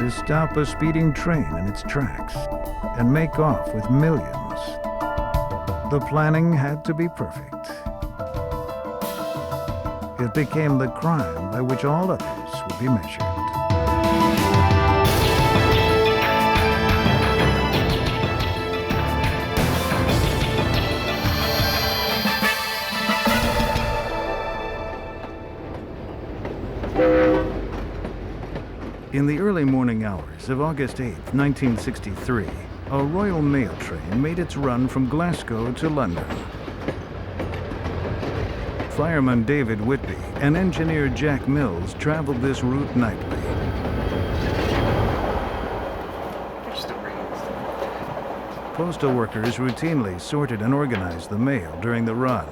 to stop a speeding train in its tracks and make off with millions. The planning had to be perfect. It became the crime by which all others would be measured. In the early morning hours of August 8, 1963, a Royal Mail train made its run from Glasgow to London. Fireman David Whitby and engineer Jack Mills traveled this route nightly. Postal workers routinely sorted and organized the mail during the run.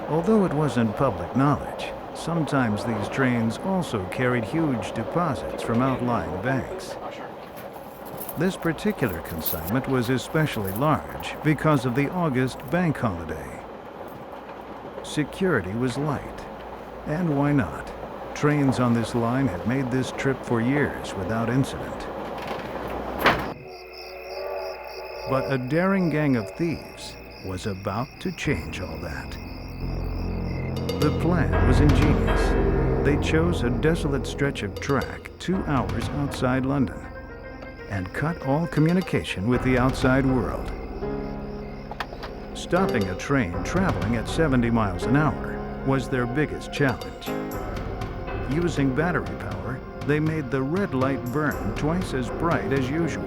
Although it wasn't public knowledge, sometimes these trains also carried huge deposits from outlying banks. This particular consignment was especially large because of the August bank holiday. Security was light, and why not? Trains on this line had made this trip for years without incident. But a daring gang of thieves was about to change all that. The plan was ingenious. They chose a desolate stretch of track 2 hours outside London and cut all communication with the outside world. Stopping a train traveling at 70 miles an hour was their biggest challenge. Using battery power, they made the red light burn twice as bright as usual.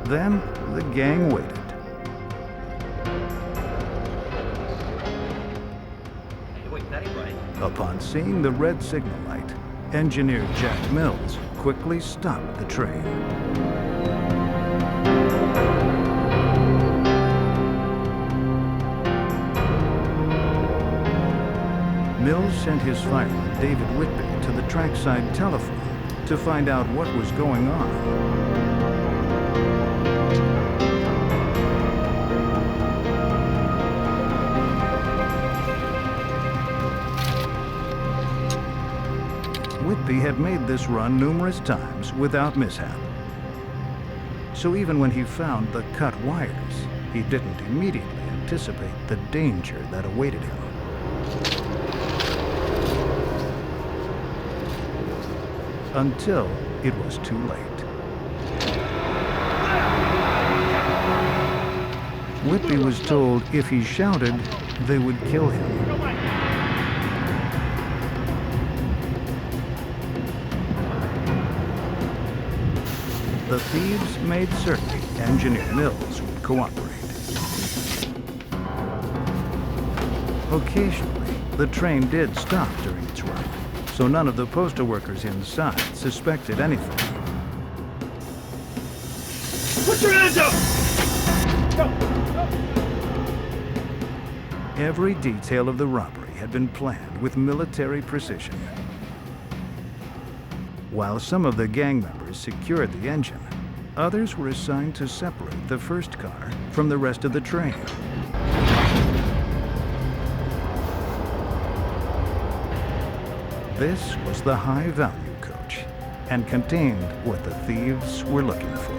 Then the gang waited. Upon seeing the red signal light, engineer Jack Mills quickly stopped the train. Mills sent his fireman David Whitby to the trackside telephone to find out what was going on. Whitby had made this run numerous times without mishap. So even when he found the cut wires, he didn't immediately anticipate the danger that awaited him. Until it was too late. Whitby was told if he shouted, they would kill him. The thieves made certain engineer Mills would cooperate. Occasionally, the train did stop during its run, so none of the postal workers inside suspected anything. Put your hands up! Every detail of the robbery had been planned with military precision. While some of the gang members secured the engine, others were assigned to separate the first car from the rest of the train. This was the high-value coach and contained what the thieves were looking for.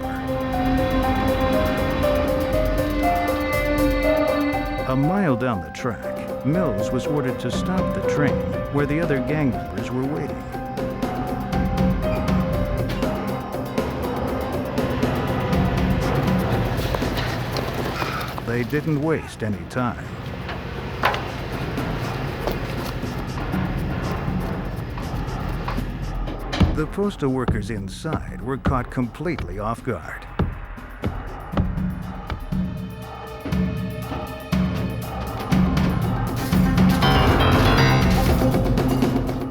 A mile down the track, Mills was ordered to stop the train where the other gang members were waiting. They didn't waste any time. The postal workers inside were caught completely off guard.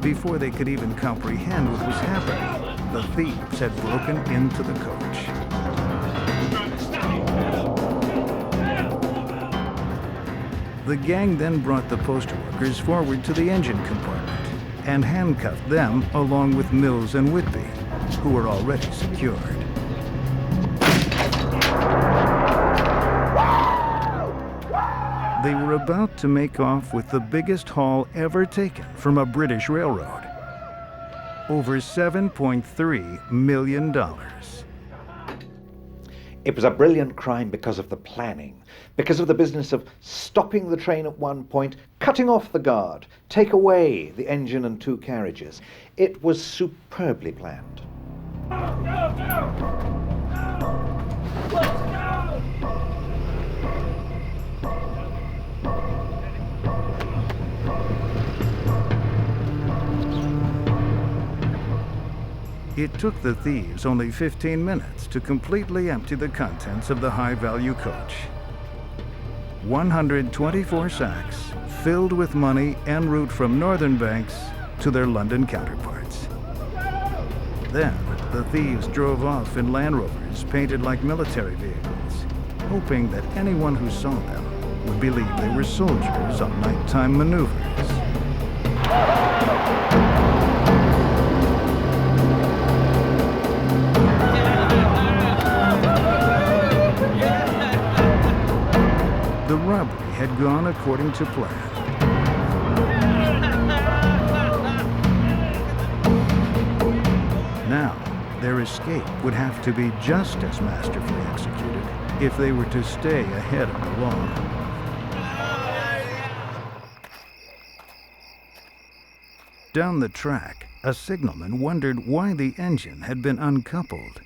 Before they could even comprehend what was happening, the thieves had broken into the coach. The gang then brought the postal workers forward to the engine compartment and handcuffed them along with Mills and Whitby, who were already secured. They were about to make off with the biggest haul ever taken from a British railroad. over $7.3 million. It was a brilliant crime because of the planning, because of the business of stopping the train at one point, cutting off the guard, take away the engine and two carriages. It was superbly planned. It took the thieves only 15 minutes to completely empty the contents of the high-value coach. 124 sacks filled with money en route from northern banks to their London counterparts. Then, the thieves drove off in Land Rovers painted like military vehicles, hoping that anyone who saw them would believe they were soldiers on nighttime maneuvers. The robbery had gone according to plan. Now, their escape would have to be just as masterfully executed if they were to stay ahead of the law. Down the track, a signalman wondered why the engine had been uncoupled.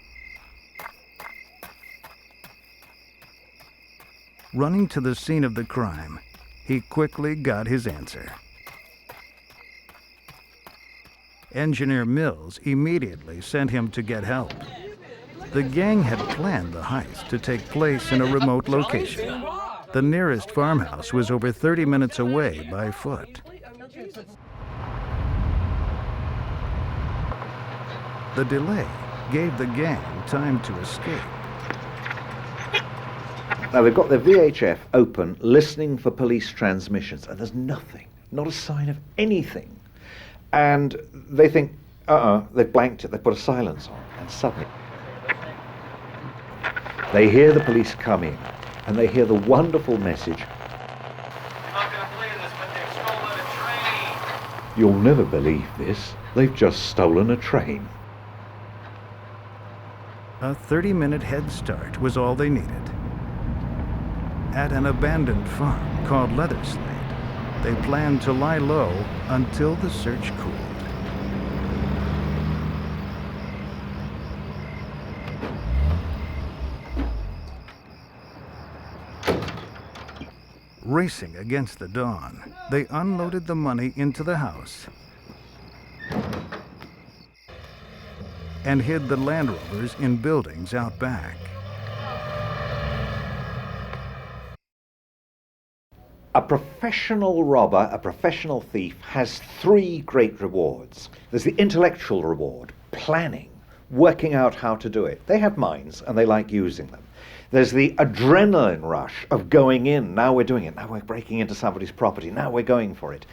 Running to the scene of the crime, he quickly got his answer. Engineer Mills immediately sent him to get help. The gang had planned the heist to take place in a remote location. The nearest farmhouse was over 30 minutes away by foot. The delay gave the gang time to escape. Now, they've got their VHF open, listening for police transmissions, and there's nothing, not a sign of anything. And they think, they've blanked it, they've put a silence on, and suddenly they hear the police come in, and they hear the wonderful message, You're not going to believe this, but they've stolen a train. "You'll never believe this, they've just stolen a train." A 30-minute head start was all they needed. At an abandoned farm called Leatherslade, they planned to lie low until the search cooled. Racing against the dawn, they unloaded the money into the house and hid the Land Rovers in buildings out back. A professional robber, a professional thief, has three great rewards. There's the intellectual reward, planning, working out how to do it. They have minds and they like using them. There's the adrenaline rush of going in. Now we're doing it. Now we're breaking into somebody's property. Now we're going for it.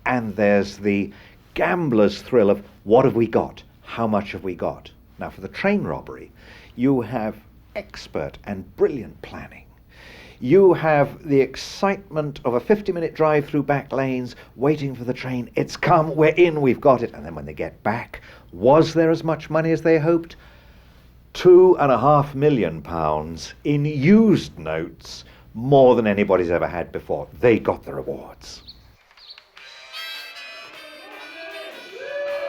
And there's the gambler's thrill of what have we got? How much have we got? Now, for the train robbery, you have expert and brilliant planning. You have the excitement of a 50-minute drive through back lanes, waiting for the train. It's come, we're in, we've got it. And then when they get back, was there as much money as they hoped? £2.5 million in used notes, more than anybody's ever had before. They got the rewards.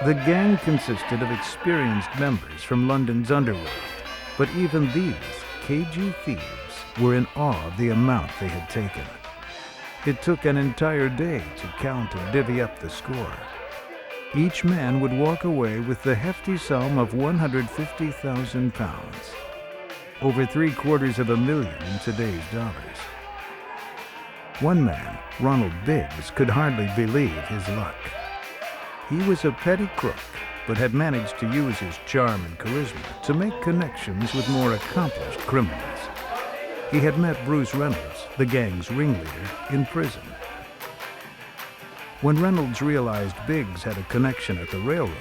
The gang consisted of experienced members from London's underworld, but even these cagey thieves were in awe of the amount they had taken. It took an entire day to count and divvy up the score. Each man would walk away with the hefty sum of £150,000, over $750,000 in today's dollars. One man, Ronald Biggs, could hardly believe his luck. He was a petty crook, but had managed to use his charm and charisma to make connections with more accomplished criminals. He had met Bruce Reynolds, the gang's ringleader, in prison. When Reynolds realized Biggs had a connection at the railroad,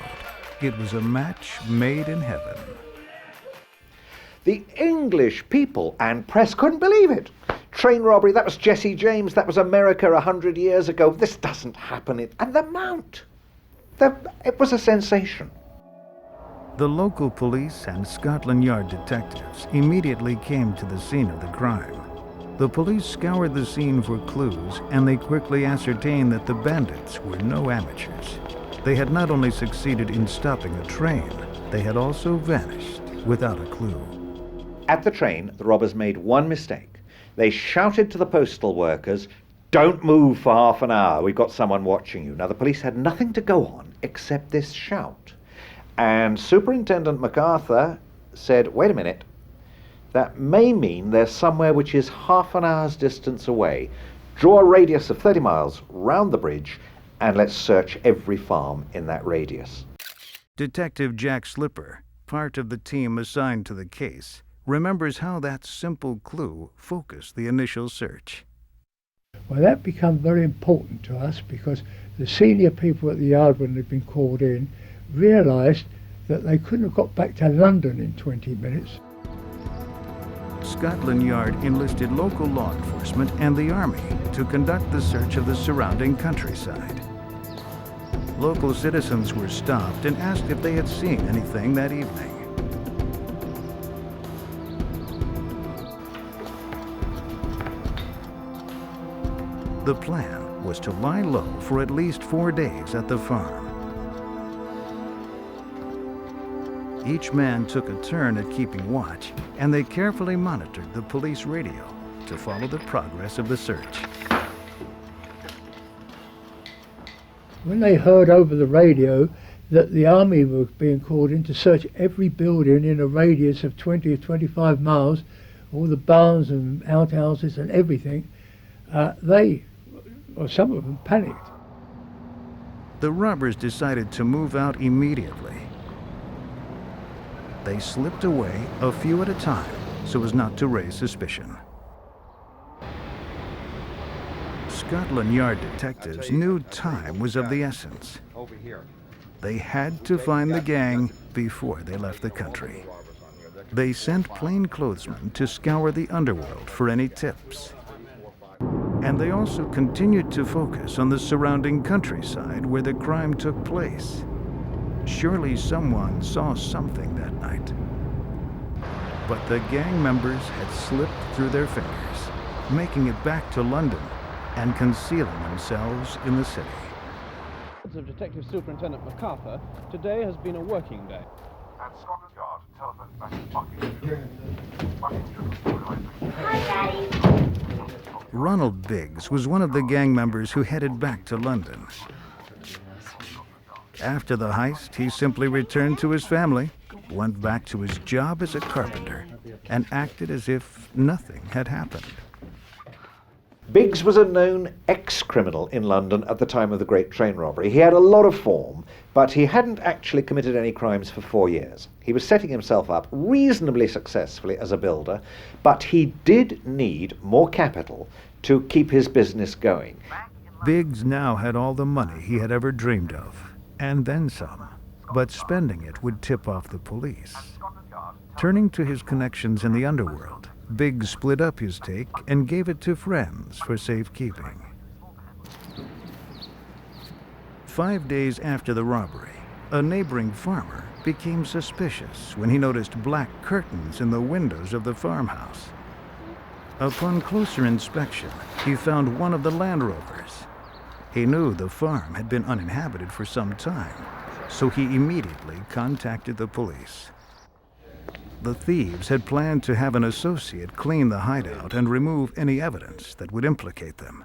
it was a match made in heaven. The English people and press couldn't believe it. Train robbery, that was Jesse James, that was America 100 years ago. This doesn't happen. And the amount, it was a sensation. The local police and Scotland Yard detectives immediately came to the scene of the crime. The police scoured the scene for clues, and they quickly ascertained that the bandits were no amateurs. They had not only succeeded in stopping the train, they had also vanished without a clue. At the train, the robbers made one mistake. They shouted to the postal workers, "Don't move for half an hour, we've got someone watching you." Now, the police had nothing to go on except this shout. And Superintendent MacArthur said, "Wait a minute, that may mean there's somewhere which is half an hour's distance away. Draw a radius of 30 miles round the bridge, and let's search every farm in that radius." Detective Jack Slipper, part of the team assigned to the case, remembers how that simple clue focused the initial search. Well, that became very important to us because the senior people at the yard, when they'd been called in, realised that they couldn't have got back to London in 20 minutes. Scotland Yard enlisted local law enforcement and the army to conduct the search of the surrounding countryside. Local citizens were stopped and asked if they had seen anything that evening. The plan was to lie low for at least 4 days at the farm. Each man took a turn at keeping watch, and they carefully monitored the police radio to follow the progress of the search. When they heard over the radio that the army were being called in to search every building in a radius of 20 or 25 miles, all the barns and outhouses and everything, some of them panicked. The robbers decided to move out immediately. They slipped away a few at a time so as not to raise suspicion. Scotland Yard detectives knew time was of the essence. They had to find the gang before they left the country. They sent plainclothesmen to scour the underworld for any tips. And they also continued to focus on the surrounding countryside where the crime took place. Surely someone saw something that night. But the gang members had slipped through their fingers, making it back to London and concealing themselves in the city. Of Detective Superintendent MacArthur, today has been a working day. At Scotland Yard, telephone back to Hi, Daddy. Ronald Biggs was one of the gang members who headed back to London. After the heist, he simply returned to his family, went back to his job as a carpenter, and acted as if nothing had happened. Biggs was a known ex-criminal in London at the time of the Great Train Robbery. He had a lot of form, but he hadn't actually committed any crimes for 4 years. He was setting himself up reasonably successfully as a builder, but he did need more capital to keep his business going. Biggs now had all the money he had ever dreamed of, and then some, but spending it would tip off the police. Turning to his connections in the underworld, Biggs split up his take and gave it to friends for safekeeping. 5 days after the robbery, a neighboring farmer became suspicious when he noticed black curtains in the windows of the farmhouse. Upon closer inspection, he found one of the Land Rovers. He knew the farm had been uninhabited for some time, so he immediately contacted the police. The thieves had planned to have an associate clean the hideout and remove any evidence that would implicate them.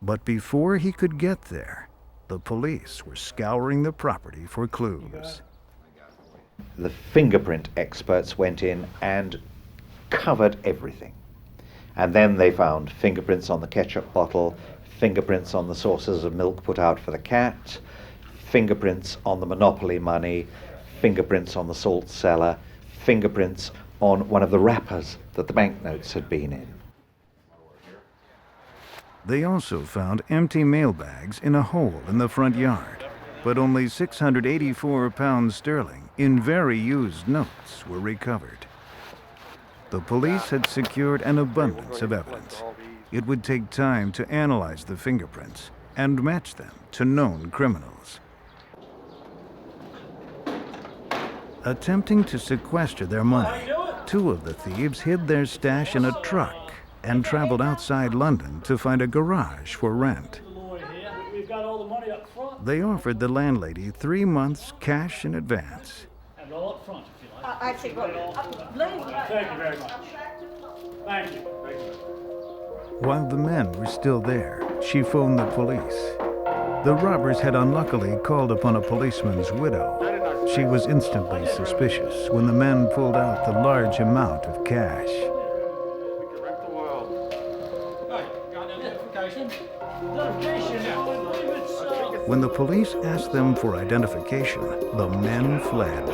But before he could get there, the police were scouring the property for clues. The fingerprint experts went in and covered everything. And then they found fingerprints on the ketchup bottle, fingerprints on the saucers of milk put out for the cat, fingerprints on the Monopoly money, fingerprints on the salt cellar, fingerprints on one of the wrappers that the banknotes had been in. They also found empty mailbags in a hole in the front yard, but only 684 pounds sterling in very used notes were recovered. The police had secured an abundance of evidence. It would take time to analyze the fingerprints and match them to known criminals. Attempting to sequester their money, two of the thieves hid their stash in a truck and traveled outside London to find a garage for rent. We've got all the money up front. They offered the landlady 3 months cash in advance. And all up front, if you like. I take what? Thank you very much. Thank you. While the men were still there, she phoned the police. The robbers had unluckily called upon a policeman's widow. She was instantly suspicious when the men pulled out the large amount of cash. When the police asked them for identification, the men fled.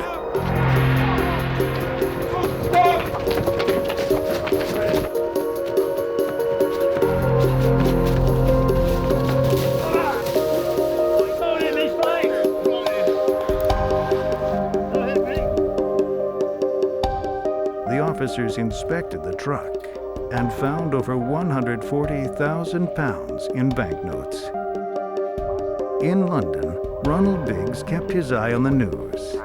The officers inspected the truck and found over £140,000 in banknotes. In London, Ronald Biggs kept his eye on the news,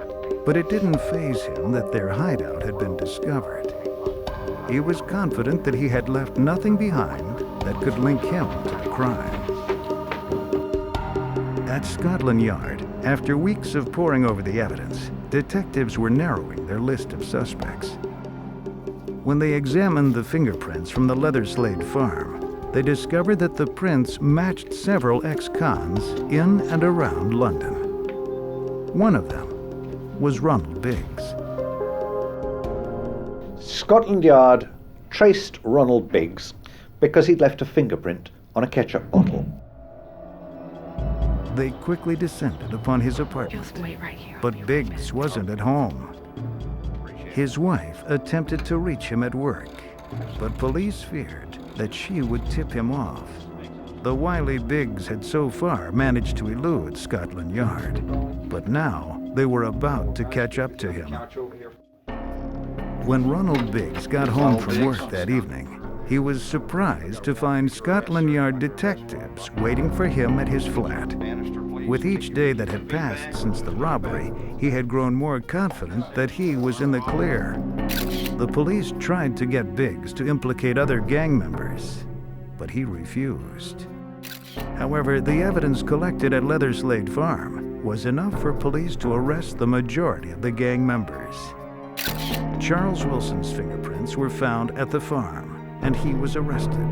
but it didn't faze him that their hideout had been discovered. He was confident that he had left nothing behind that could link him to the crime. At Scotland Yard, after weeks of poring over the evidence, detectives were narrowing their list of suspects. When they examined the fingerprints from the Leatherslade farm, they discovered that the prints matched several ex-cons in and around London. One of them was Ronald Biggs. Scotland Yard traced Ronald Biggs because he'd left a fingerprint on a ketchup bottle. They quickly descended upon his apartment, Just wait right here. but Biggs wasn't at home. His wife attempted to reach him at work, but police feared that she would tip him off. The wily Biggs had so far managed to elude Scotland Yard, but now they were about to catch up to him. When Ronald Biggs got home from work that evening, he was surprised to find Scotland Yard detectives waiting for him at his flat. With each day that had passed since the robbery, he had grown more confident that he was in the clear. The police tried to get Biggs to implicate other gang members, but he refused. However, the evidence collected at Leatherslade Farm was enough for police to arrest the majority of the gang members. Charles Wilson's fingerprints were found at the farm, and he was arrested.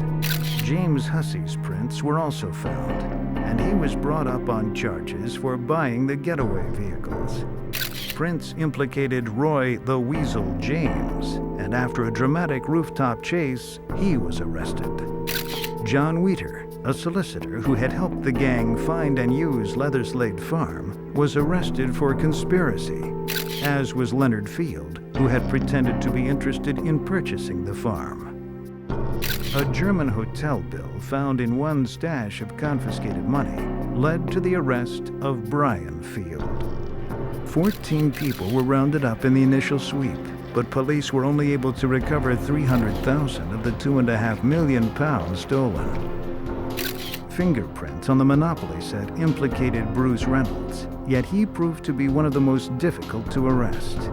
James Hussey's prints were also found, and he was brought up on charges for buying the getaway vehicles. Prints implicated Roy the Weasel James, and after a dramatic rooftop chase, he was arrested. John Wheater, a solicitor who had helped the gang find and use Leatherslade Farm, was arrested for conspiracy, as was Leonard Field, who had pretended to be interested in purchasing the farm. A German hotel bill found in one stash of confiscated money led to the arrest of Brian Field. 14 people were rounded up in the initial sweep, but police were only able to recover $300,000 of the £2.5 million stolen. Fingerprints on the Monopoly set implicated Bruce Reynolds, yet he proved to be one of the most difficult to arrest.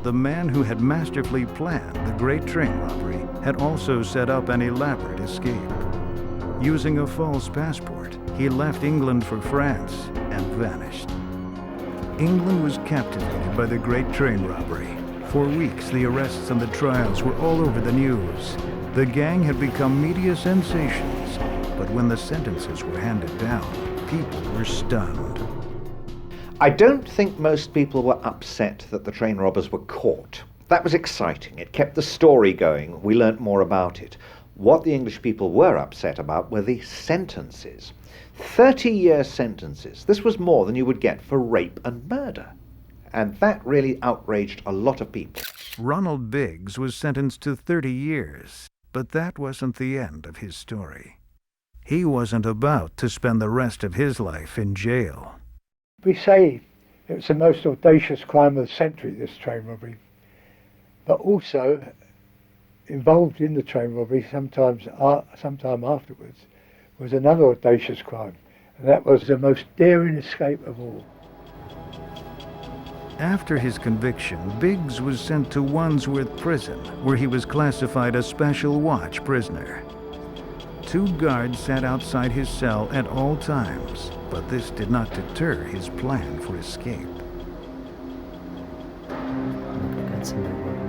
The man who had masterfully planned the Great Train Robbery had also set up an elaborate escape. Using a false passport, he left England for France and vanished. England was captivated by the Great Train Robbery. For weeks, the arrests and the trials were all over the news. The gang had become media sensations, but when the sentences were handed down, people were stunned. I don't think most people were upset that the train robbers were caught. That was exciting. It kept the story going. We learnt more about it. What the English people were upset about were the sentences. 30-year sentences. This was more than you would get for rape and murder. And that really outraged a lot of people. Ronald Biggs was sentenced to 30 years, but that wasn't the end of his story. He wasn't about to spend the rest of his life in jail. We say it was the most audacious crime of the century, this train robbery. But also, involved in the train robbery sometime afterwards, was another audacious crime. And that was the most daring escape of all. After his conviction, Biggs was sent to Wandsworth Prison, where he was classified a special watch prisoner. 2 guards sat outside his cell at all times, but this did not deter his plan for escape.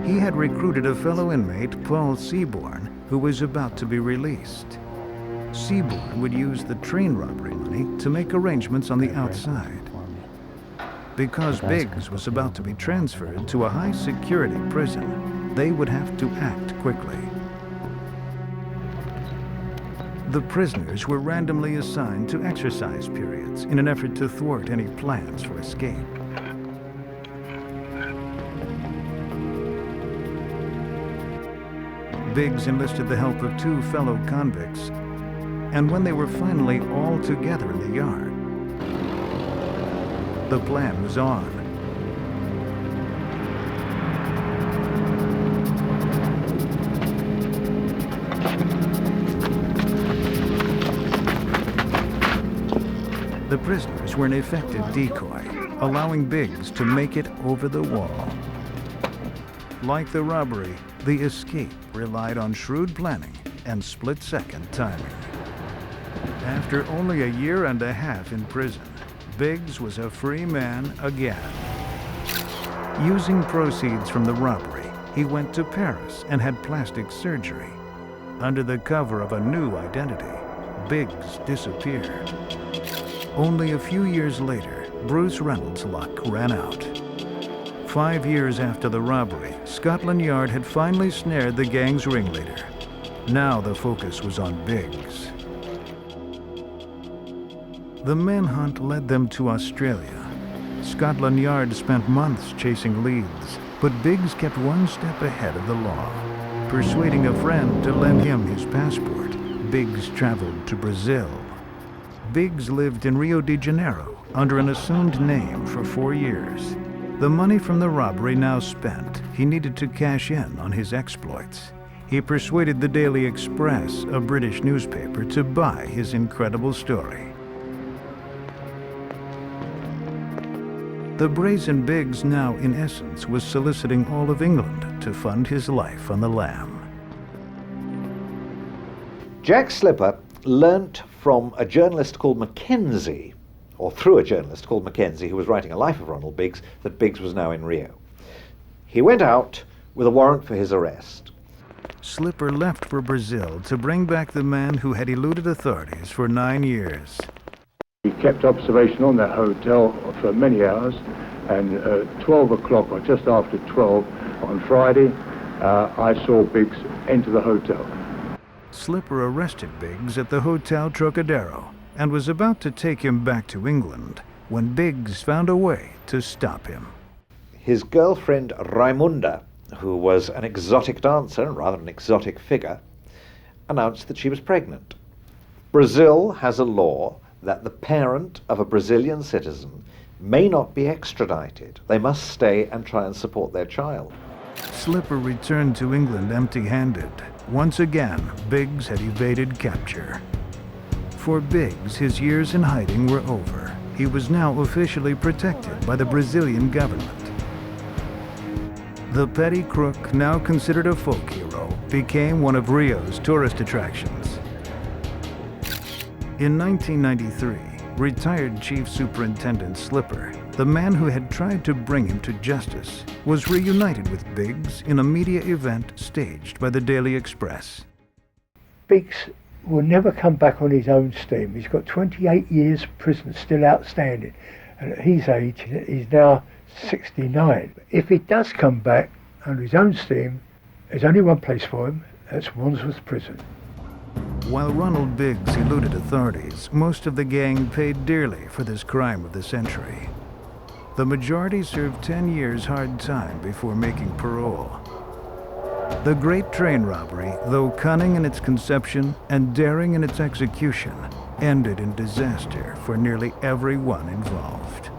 He had recruited a fellow inmate, Paul Seaborn, who was about to be released. Seaborn would use the train robbery money to make arrangements on the outside. Because Biggs was about to be transferred to a high-security prison, they would have to act quickly. The prisoners were randomly assigned to exercise periods in an effort to thwart any plans for escape. Biggs enlisted the help of 2 fellow convicts, and when they were finally all together in the yard, the plan was on. The prisoners were an effective decoy, allowing Biggs to make it over the wall. Like the robbery, the escape relied on shrewd planning and split-second timing. After only a year and a half in prison, Biggs was a free man again. Using proceeds from the robbery, he went to Paris and had plastic surgery. Under the cover of a new identity, Biggs disappeared. Only a few years later, Bruce Reynolds' luck ran out. 5 years after the robbery, Scotland Yard had finally snared the gang's ringleader. Now the focus was on Biggs. The manhunt led them to Australia. Scotland Yard spent months chasing leads, but Biggs kept one step ahead of the law. Persuading a friend to lend him his passport, Biggs traveled to Brazil. Biggs lived in Rio de Janeiro under an assumed name for 4 years. The money from the robbery now spent, he needed to cash in on his exploits. He persuaded the Daily Express, a British newspaper, to buy his incredible story. The brazen Biggs now, in essence, was soliciting all of England to fund his life on the lam. Jack Slipper learnt from a journalist called Mackenzie, or through a journalist called Mackenzie who was writing a life of Ronald Biggs, that Biggs was now in Rio. He went out with a warrant for his arrest. Slipper left for Brazil to bring back the man who had eluded authorities for 9 years. We kept observation on that hotel for many hours, and at 12 o'clock, or just after 12 on Friday, I saw Biggs enter the hotel. Slipper arrested Biggs at the Hotel Trocadero and was about to take him back to England when Biggs found a way to stop him. His girlfriend Raimunda, who was an exotic dancer, rather an exotic figure, announced that she was pregnant. Brazil has a law that the parent of a Brazilian citizen may not be extradited. They must stay and try and support their child. Slipper returned to England empty-handed. Once again, Biggs had evaded capture. For Biggs, his years in hiding were over. He was now officially protected by the Brazilian government. The petty crook, now considered a folk hero, became one of Rio's tourist attractions. In 1993, retired Chief Superintendent Slipper, the man who had tried to bring him to justice, was reunited with Biggs in a media event staged by the Daily Express. Biggs will never come back on his own steam. He's got 28 years prison still outstanding, and at his age, he's now 69. If he does come back under his own steam, there's only one place for him, that's Wandsworth Prison. While Ronald Biggs eluded authorities, most of the gang paid dearly for this crime of the century. The majority served 10 years hard time before making parole. The great train robbery, though cunning in its conception and daring in its execution, ended in disaster for nearly everyone involved.